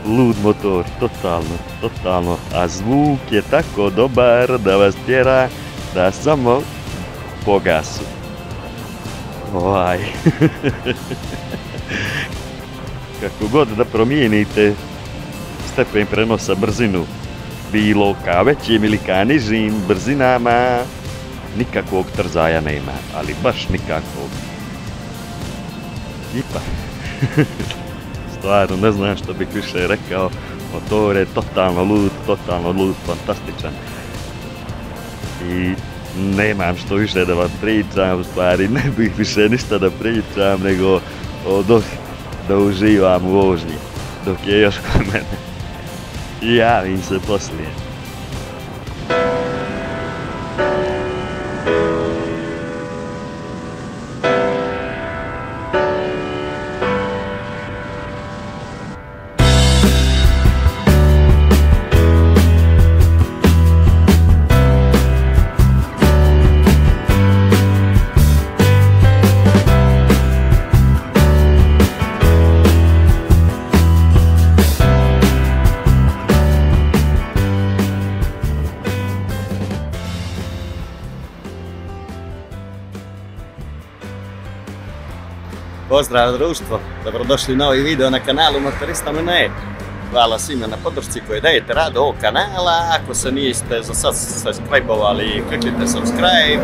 Lud motor, totalno, a zvuk je tako dobar da vas tjera da samo pogasu. Kako god da promijenite stepen prenosa brzinu, bilo ka većim ili ka nižim brzinama, nikakvog trzaja nema, ali baš nikakvog. Ipak, stvarno ne znam što bih više rekao, motor je totalno lud, fantastičan. I nemam što više da vam pričam, u stvari ne bih više ništa da pričam, nego da uživam u vožnji, dok je još kod mene. I javim se poslije. Pozdrav društvo, dobrodošli u novi video na kanalu Motorista.net. Hvala svima na podršci koju dajete radu ovog kanala. Ako se niste za sad subscribe-ovali, kliknite subscribe.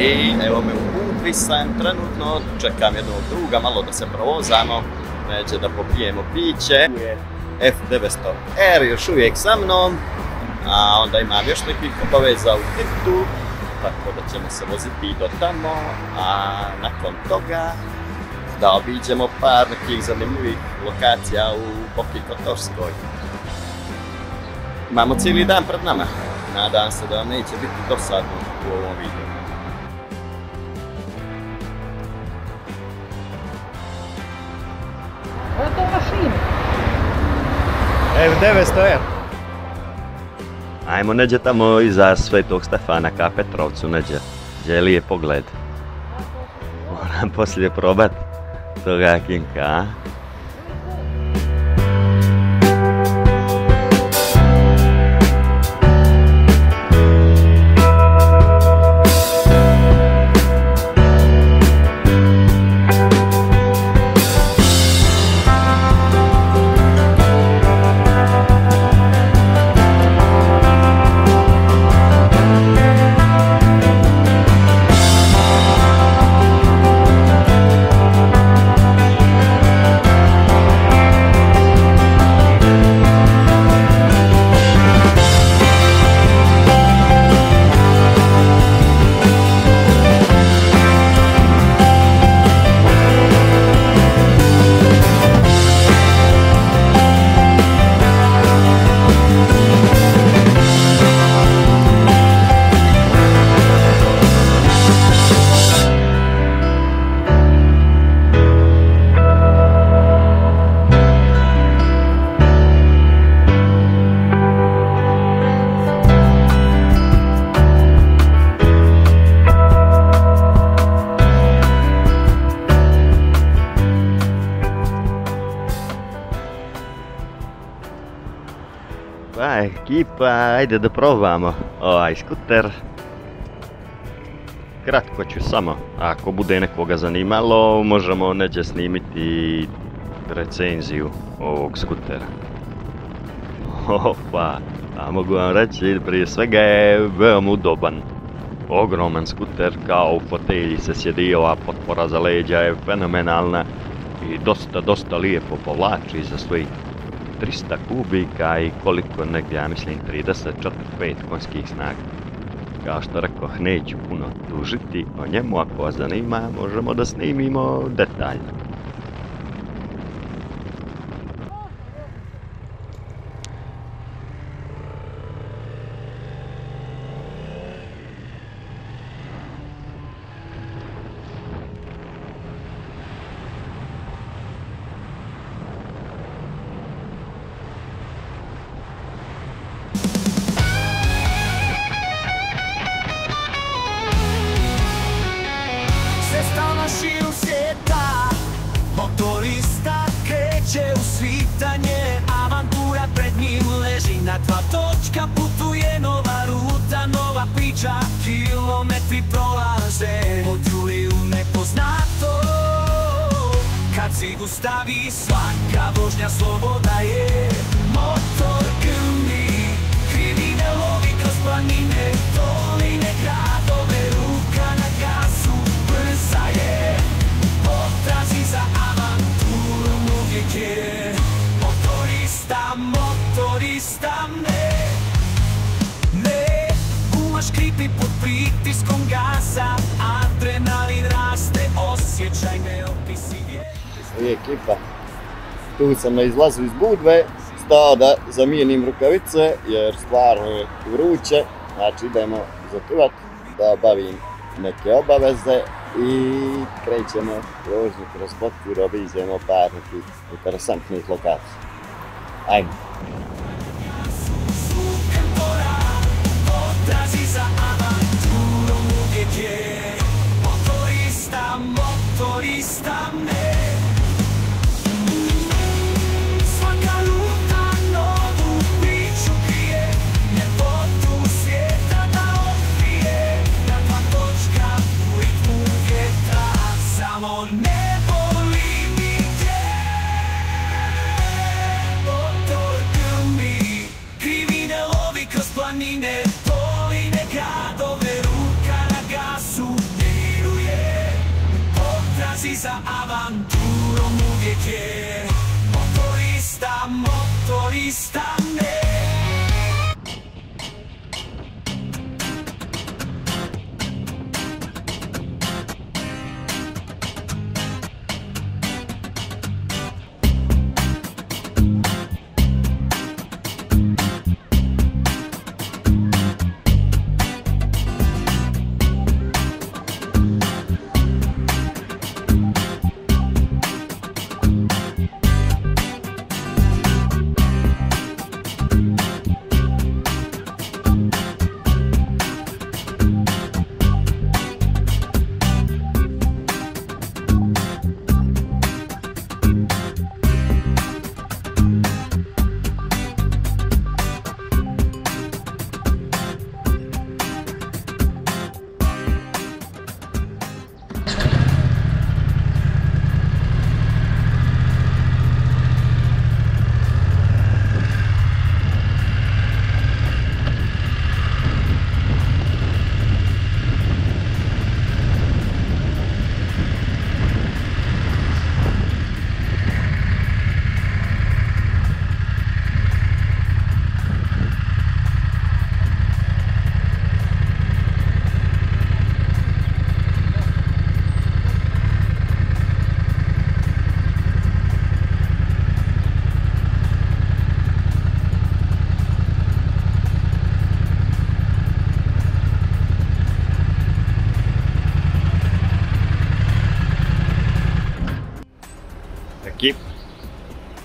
I evo me u Budvi sam trenutno, čekam jednog druga, malo da se provozamo, neće da popijemo piće. F900R još uvijek sa mnom, a onda imam još nekih obaveza u Tirtu, tako da ćemo se voziti do tamo, a nakon toga da obiđemo par nekih zanimljivih lokacija u Boki Kotorskoj. Imamo cijeli dan pred nama, nadam se da vam neće biti dosadno u ovom videu. Ovo je to mašina. F900R. Ajmo neđe tamo iza Svetog Stefana ka Petrovcu neđe, gdje je lijep pogled. Moram poslije probat toga kinka, a? Pa ekipa, ajde da probamo ovaj skuter. Kratko ću samo, ako bude nekoga zanimalo, možemo neđe snimiti recenziju ovog skutera. Opa, a mogu vam reći, prije svega je veoma udoban. Ogroman skuter, kao u fotelji se sjedi, ova potpora za leđa je fenomenalna i dosta lijepo povlači za svojih 300 kubika i koliko negdje, ja mislim 34-5 konjskih snaga. Kao što rekoh, neću puno dužiti o njemu, ako vas zanima možemo da snimimo detaljno. Stalno širom svijeta, motorista kreće u svitanje. Avantura pred njim leži na dva točka. Putuje nova ruta, nova priča, kilometri prolaze od juli u nepoznato. Kad si ustavi svaka vožnja sloboda je. Motor grmi, krivine lovi kroz planine, doline, gradove, ruka na gasu, brza je. Potrazi za avanturom uvijek je. Motorista, motorista, ne. Ne, guma škripi pod pritiskom gasa, adrenalin raste, osjećaj neopisiv je. I ekipa, tu sam na izlazu iz Budve, stao da zamijenim rukavice jer stvarno je vruće, znači idemo zatuvat da obavim neke obaveze i krećemo vožnju kroz Potpur, obiđemo par nekih interesantnih lokacija. Ajmo! Potrazi za avanturom uvijek je. Motorista, motorista, ne. Svaka ruta novu priču krije, ljepotu svijeta da otkrije. Na dva točka u ritmu vjetra, samo ne boli nigdje. Motor grmi, krivine lovi kroz planine, doline, gradove, ruka na gasu miruje. Potrazi za avanturom uvijek je. Motorista, motorista, ne. Ekip,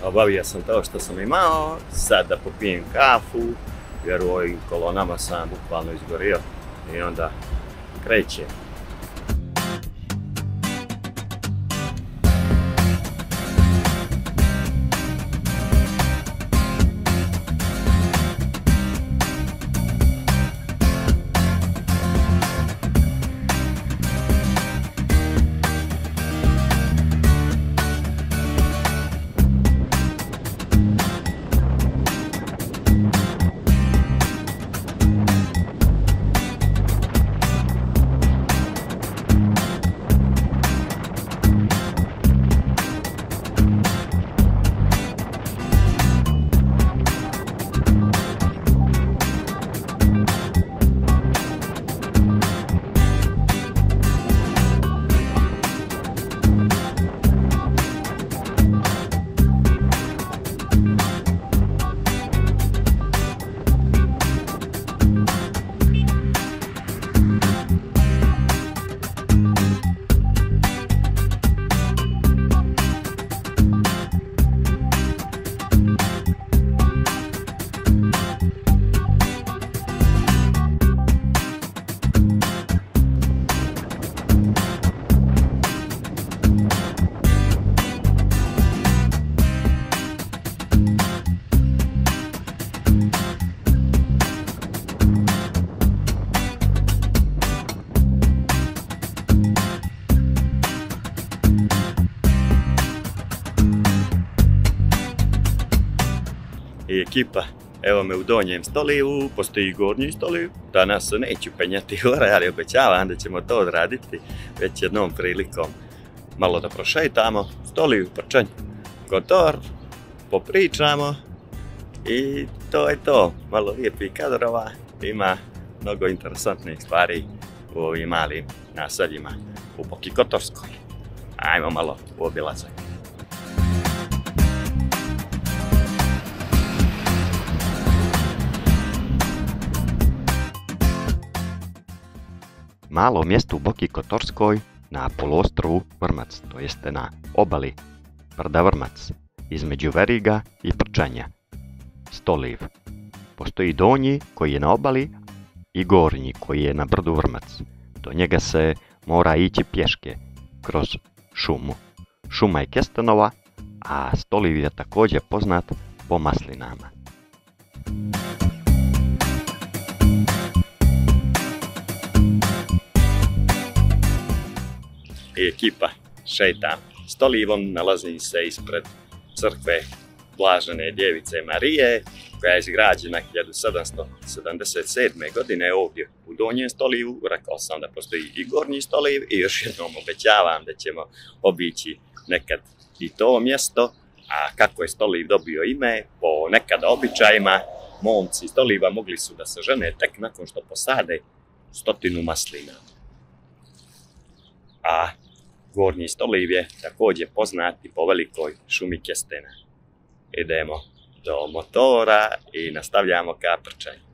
obavio sam to što sam imao, sad da popijem kafu, jer u ovim kolonama sam bukvalno izgorio i onda kreće. I ekipa, evo me u donjem Stolivu, postoji gornji Stoliv. Danas se neću penjati gore, ali obećavam da ćemo to odraditi već jednom prilikom. Malo da prošetamo, Stoliv, Prčanj, Kotor, popričamo i to je to. Malo lijepih kadrova, ima mnogo interesantnih stvari u ovim malim naseljima u Boki Kotorskoj. Ajmo malo u obilazak. Malo mjesto u Boki Kotorskoj na poluostrvu Vrmac, to jeste na obali brda Vrmac, između Veriga i Prčanja, Stoliv. Postoji donji koji je na obali i gornji koji je na brdu Vrmac. Do njega se mora ići pješke kroz šumu. Šuma je kestenova, a Stoliv je također poznat po maslinama. I ekipa šetam Stolivom, nalazim se ispred crkve Blažene Djevice Marije, koja je izgrađena 1777. godine ovdje u Donjem Stolivu. Rekao sam da postoji i Gornji Stoliv i još jednom obećavam da ćemo obići nekad i to mjesto. A kako je Stoliv dobio ime? Po nekada običajima, momci Stoliva mogli su da se žene tek nakon što posade 100 maslina. A Gornji Stoliv je također poznat i po velikoj šumi kestena. Idemo do motora i nastavljamo ka Prčanju.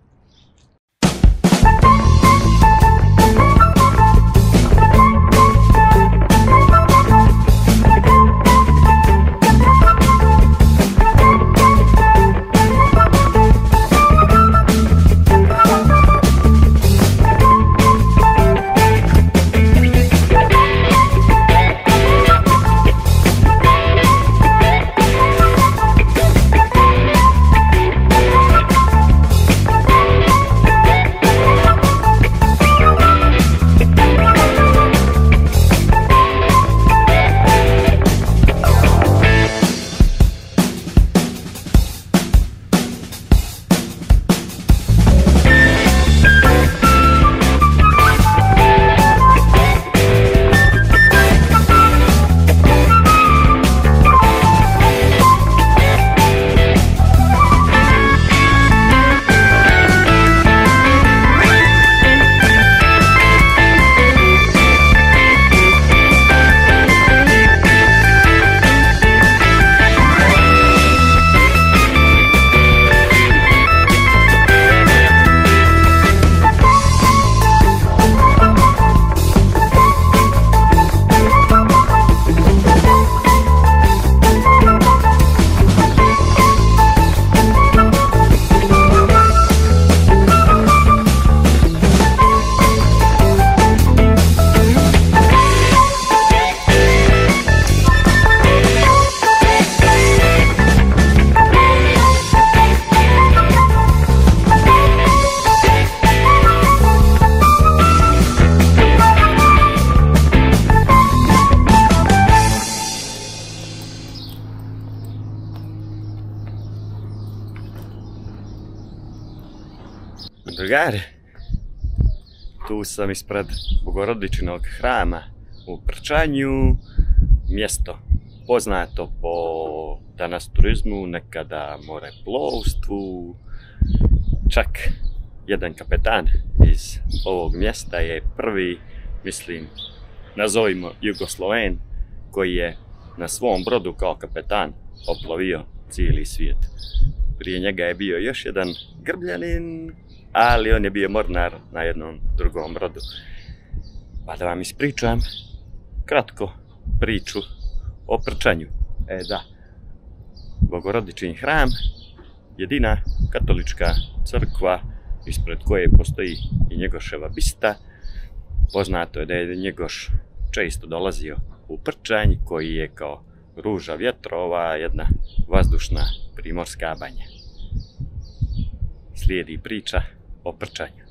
Drugari, tu sam ispred Bogorodičinog hrama u Prčanju, mjesto poznato po danas turizmu, nekada moreplovstvu. Čak jedan kapetan iz ovog mjesta je prvi, mislim, nazovimo Jugosloven, koji je na svom brodu kao kapetan oplovio cijeli svijet. Prije njega je bio još jedan Grbljanin, ali on je bio mornar na jednom drugom brodu. Pa da vam ispričam kratko priču o Prčanju. Da, Bogorodičin hram, jedina katolička crkva ispred koje postoji i Njegoševa bista. Poznato je da je Njegoš često dolazio u Prčanj, koji je kao ruža vjetrova jedna vazdušna primorska banja. Slijedi priča o Prčanju.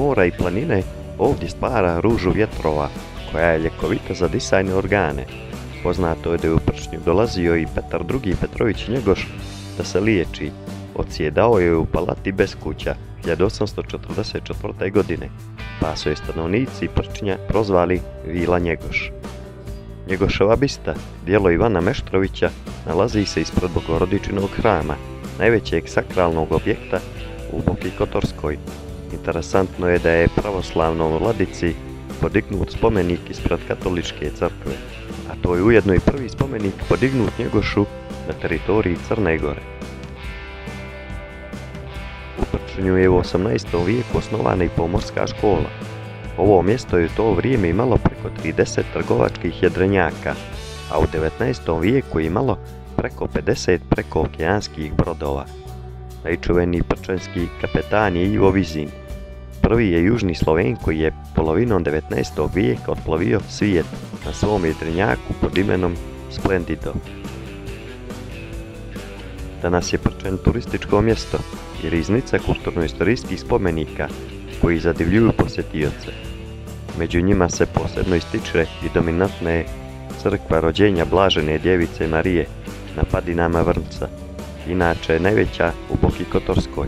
mora i planine ovdje stvara ružu vjetrova, koja je ljekovita za disajne organe. Poznato je da je u Prčnju dolazio i Petar II. Petrović Njegoš da se liječi. Odsjedao je u palati Beskuća 1844. godine, pa su je stanovnici Prčnja prozvali Vila Njegoš. Njegošova bista, djelo Ivana Meštrovića, nalazi se ispred Bogorodičinog hrama, najvećeg sakralnog objekta u Boki Kotorskoj. Interesantno je da je pravoslavnom vladici podignut spomenik ispred katoličke crkve, a to je ujedno i prvi spomenik podignut Njegošu na teritoriji Crne Gore. U Prčnju je u 18. vijeku osnovana i pomorska škola. Ovo mjesto je u to vrijeme imalo preko 30 trgovačkih jedrenjaka, a u 19. vijeku je imalo preko 50 prekookeanskih brodova. Najčuveniji prčanski kapetan je Ivo Vizin. Prvi je južni Sloven koji je polovinom 19. vijeka otplovio svijet na svom jedrenjaku pod imenom Splendido. Danas je Prčan turističko mjesto i riznica kulturno-istorijskih spomenika koji zadivljuju posjetioce. Među njima se posebno ističe i dominantna je crkva rođenja Blažene djevice Marije na padinama Vrnca, inače najveća u Boki Kotorskoj.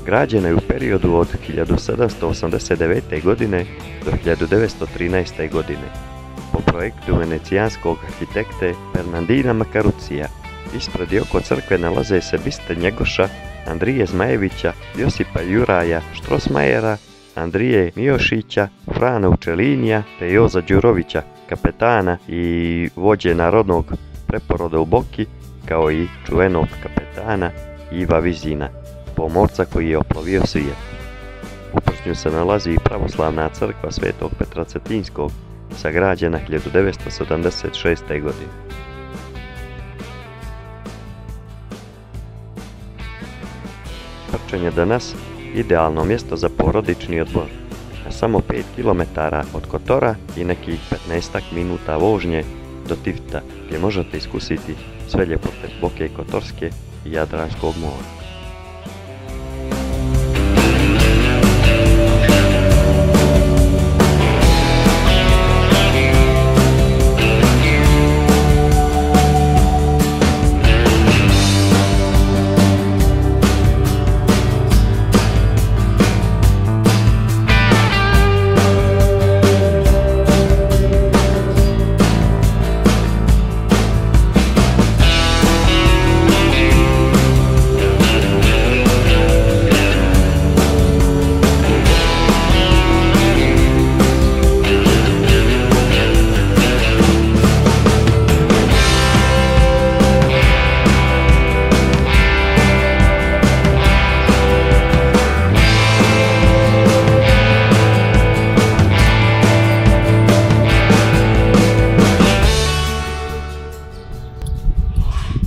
Građena je u periodu od 1789. godine do 1913. godine po projektu venecijanskog arhitekte Fernandina Makarucija. Ispred i oko crkve nalaze se biste Njegoša, Andrije Zmajevića, Josipa Juraja Štrosmajera, Andrije Mijošića, Frana Učelinija te Joza Đurovića, kapetana i vođe narodnog preporoda u Boki, kao i čuvenog kapetana Iva Vizina, pomorca koji je oplovio svijet. U Prčnju se nalazi i pravoslavna crkva Svetog Petra Cetinskog, sagrađena 1976. godine. Prčan je danas idealno mjesto za porodični odmor, na samo 5 km od Kotora i nekih 15 minuta vožnje do Tivta, gdje možete iskusiti sve ljepote Boke Kotorske i Jadranskog mora.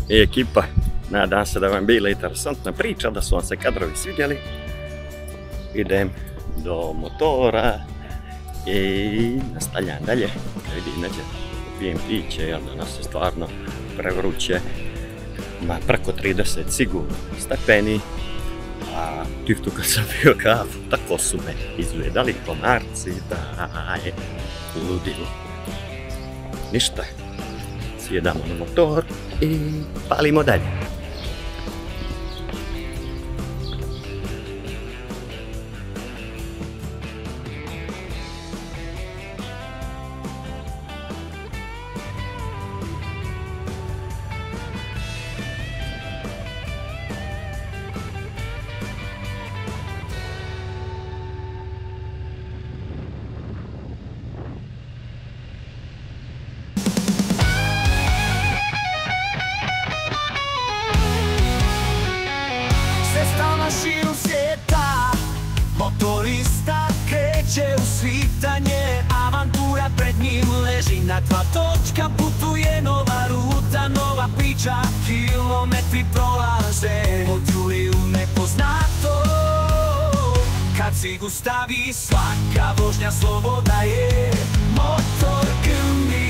I ekipa, nadam se da vam je bila interesantna priča, da su vam se kadrovi svidjeli. Idem do motora i nastavljam dalje. Vidim neće, pijem piće, jer danas je stvarno prevruće. Ima preko 30 sigurno stepeni. A Tivtu kad sam pio kafu, tako su me izgledali komarci, da je ludilo. Ništa, sjedamo na motor i palimo dalje. Širom svijeta motorista kreće u svitanje, avantura pred njim leži na 2 točka, putuje nova ruta, nova priča, kilometri prolaze od juli u nepoznato. Kad si gustavi svaka vožnja sloboda je, motor grmi,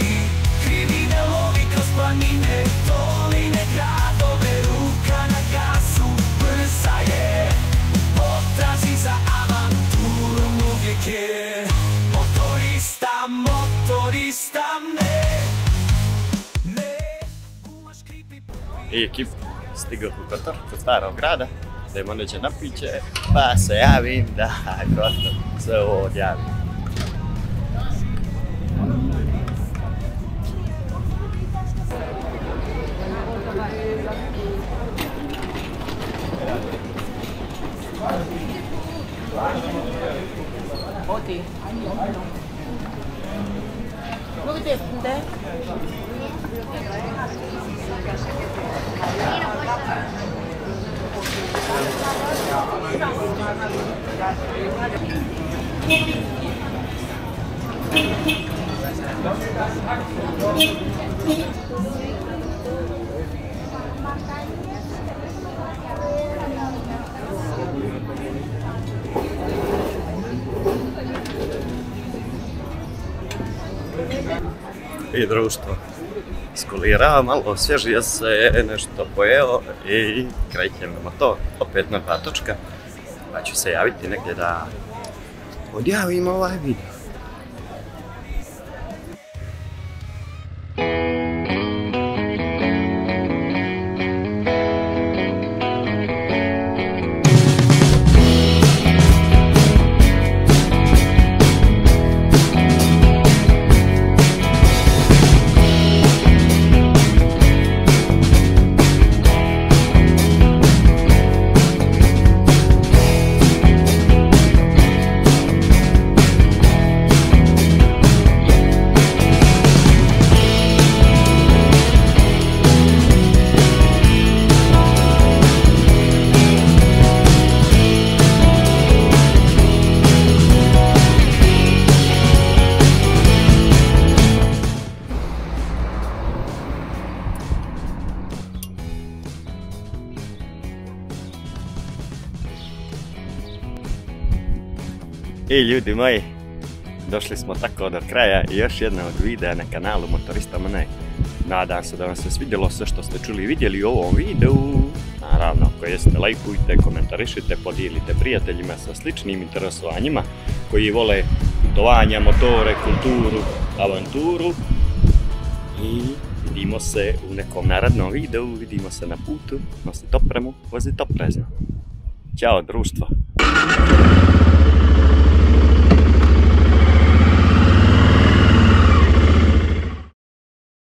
krivine lovi kroz planine, doline, gradove, ruka na gasu, brza je, potrazi za avanturom, motorista I ekip stigao u Kotor, kod starog grada, da ima neće napiće, pa se javim da Kotor se ovo odjavi. 어디? 여기도 예쁜데? I društvo skulirao, malo osvježio se, nešto pojeo i krećemo to opet na 2 točka. Pa ću se javiti negdje da odjavim ovaj video. I ljudi moji, došli smo tako do kraja i još jedna od videa na kanalu Motorista Mane. Nadam se da vam se svidjelo sve što ste čuli i vidjeli u ovom videu. Naravno, ako jeste, lajkujte, komentarišite, podijelite prijateljima sa sličnim interesovanjima koji vole putovanja, motore, kulturu, avanturu. I vidimo se u nekom narednom videu, vidimo se na putu, nosite opremu, vozite oprezno. Ćao društvo!